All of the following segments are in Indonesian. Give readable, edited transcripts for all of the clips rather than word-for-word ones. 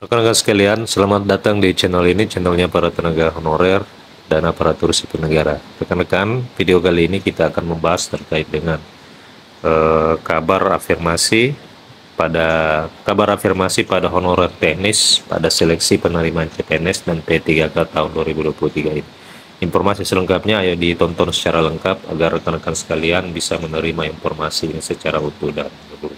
Rekan-rekan sekalian, selamat datang di channel ini, channelnya para tenaga honorer dan aparatur sipil negara. Rekan-rekan, video kali ini kita akan membahas terkait dengan kabar afirmasi pada honorer teknis pada seleksi penerimaan CPNS dan P3K tahun 2023 ini. Informasi selengkapnya ayo ditonton secara lengkap agar rekan-rekan sekalian bisa menerima informasi ini secara utuh dan menyeluruh.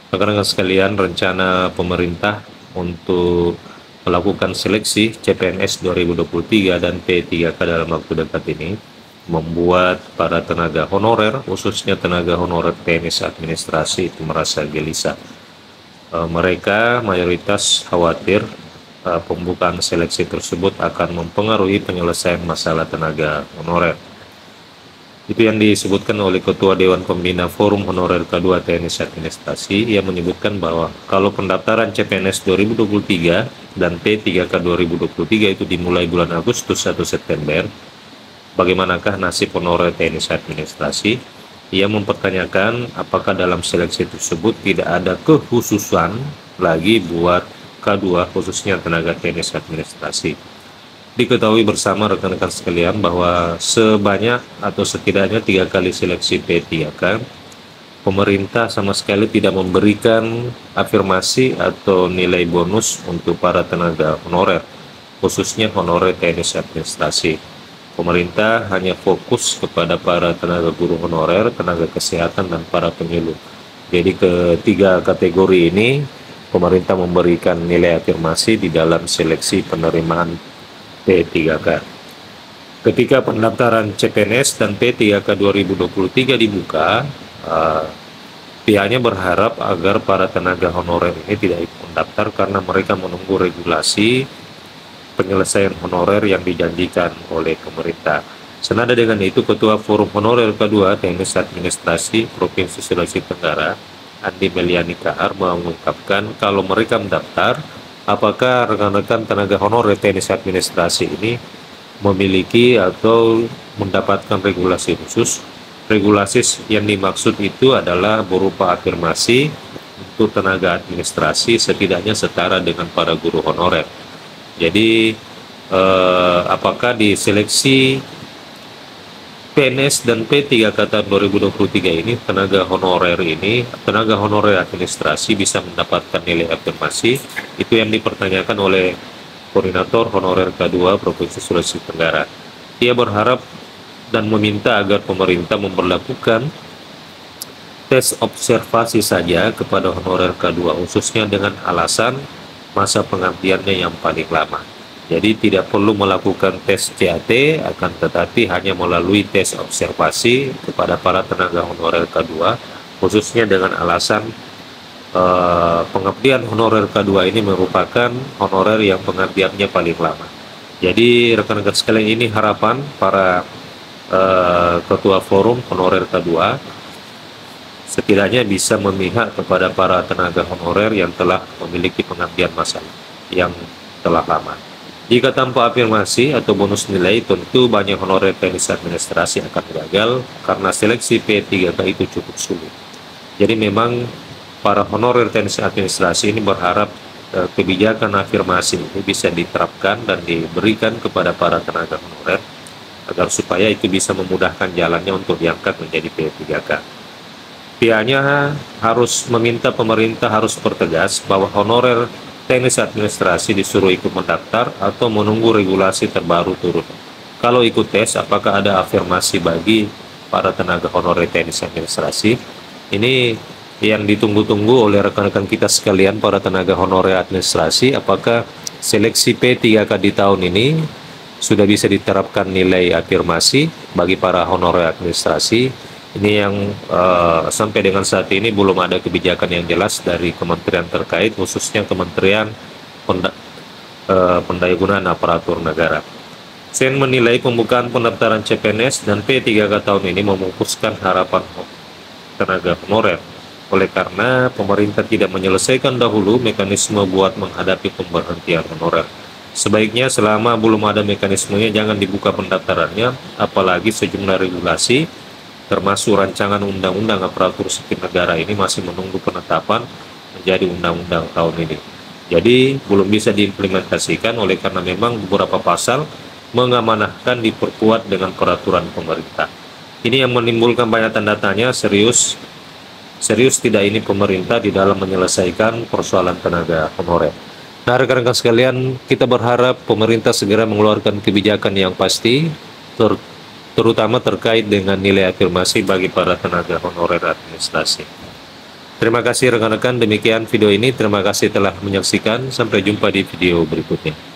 Rekan-rekan sekalian, rencana pemerintah untuk melakukan seleksi CPNS 2023 dan P3K dalam waktu dekat ini membuat para tenaga honorer, khususnya tenaga honorer teknis administrasi, itu merasa gelisah. Mereka mayoritas khawatir pembukaan seleksi tersebut akan mempengaruhi penyelesaian masalah tenaga honorer. Itu yang disebutkan oleh Ketua Dewan Pembina Forum Honorer K2 Teknis Administrasi. Ia menyebutkan bahwa kalau pendaftaran CPNS 2023 dan P3K 2023 itu dimulai bulan Agustus 1 September, bagaimanakah nasib honorer teknis administrasi? Ia mempertanyakan apakah dalam seleksi tersebut tidak ada kekhususan lagi buat K2 khususnya tenaga teknis administrasi. Diketahui bersama rekan-rekan sekalian bahwa sebanyak atau setidaknya 3 kali seleksi P3K, pemerintah sama sekali tidak memberikan afirmasi atau nilai bonus untuk para tenaga honorer, khususnya honorer teknis administrasi. Pemerintah hanya fokus kepada para tenaga guru honorer, tenaga kesehatan, dan para penyuluh. Jadi ketiga kategori ini pemerintah memberikan nilai afirmasi di dalam seleksi penerimaan P3K. Ketika pendaftaran CPNS dan P3K 2023 dibuka, pihaknya berharap agar para tenaga honorer ini tidak ikut mendaftar karena mereka menunggu regulasi penyelesaian honorer yang dijanjikan oleh pemerintah. Senada dengan itu, Ketua Forum Honorer K2 Teknis Administrasi Provinsi Sulawesi Tenggara, Andi Meliani Kahar, mengungkapkan kalau mereka mendaftar, apakah rekan-rekan tenaga honorer teknis administrasi ini memiliki atau mendapatkan regulasi khusus. Regulasi yang dimaksud itu adalah berupa afirmasi untuk tenaga administrasi setidaknya setara dengan para guru honorer. Jadi apakah di seleksi PNS dan P3K tahun 2023 ini tenaga honorer administrasi bisa mendapatkan nilai afirmasi? Itu yang dipertanyakan oleh Koordinator Honorer K2 Provinsi Sulawesi Tenggara. Ia berharap dan meminta agar pemerintah memperlakukan tes observasi saja kepada honorer K2 khususnya dengan alasan masa pengabdiannya yang paling lama. Jadi tidak perlu melakukan tes CAT, akan tetapi hanya melalui tes observasi kepada para tenaga honorer K2, khususnya dengan alasan pengabdian honorer K2 ini merupakan honorer yang pengabdiannya paling lama. Jadi rekan-rekan sekalian, ini harapan para Ketua Forum Honorer K2 setidaknya bisa memihak kepada para tenaga honorer yang telah memiliki pengabdian masa yang telah lama. Jika tanpa afirmasi atau bonus nilai, tentu banyak honorer teknis administrasi akan gagal karena seleksi P3K itu cukup sulit. Jadi memang para honorer teknis administrasi ini berharap kebijakan afirmasi ini bisa diterapkan dan diberikan kepada para tenaga honorer agar supaya itu bisa memudahkan jalannya untuk diangkat menjadi P3K. Pihaknya harus meminta pemerintah harus pertegas bahwa honorer teknis administrasi disuruh ikut mendaftar atau menunggu regulasi terbaru turun. Kalau ikut tes, apakah ada afirmasi bagi para tenaga honorer teknis administrasi? Ini yang ditunggu-tunggu oleh rekan-rekan kita sekalian, para tenaga honorer administrasi. Apakah seleksi P3K di tahun ini sudah bisa diterapkan nilai afirmasi bagi para honorer administrasi? Ini yang sampai dengan saat ini belum ada kebijakan yang jelas dari kementerian terkait, khususnya Kementerian Pendayagunaan Aparatur Negara. Sen menilai pembukaan pendaftaran CPNS dan P3K tahun ini memupuskan harapan tenaga honorer. Oleh karena pemerintah tidak menyelesaikan dahulu mekanisme buat menghadapi pemberhentian honorer. Sebaiknya selama belum ada mekanismenya jangan dibuka pendaftarannya, apalagi sejumlah regulasi termasuk rancangan undang-undang aparatur sipil negara ini masih menunggu penetapan menjadi undang-undang tahun ini. Jadi belum bisa diimplementasikan oleh karena memang beberapa pasal mengamanahkan diperkuat dengan peraturan pemerintah. Ini yang menimbulkan banyak tanda tanya, serius tidak ini pemerintah di dalam menyelesaikan persoalan tenaga honorer. Nah, rekan-rekan sekalian, kita berharap pemerintah segera mengeluarkan kebijakan yang pasti, terutama terkait dengan nilai afirmasi bagi para tenaga honorer administrasi. Terima kasih rekan-rekan, demikian video ini. Terima kasih telah menyaksikan. Sampai jumpa di video berikutnya.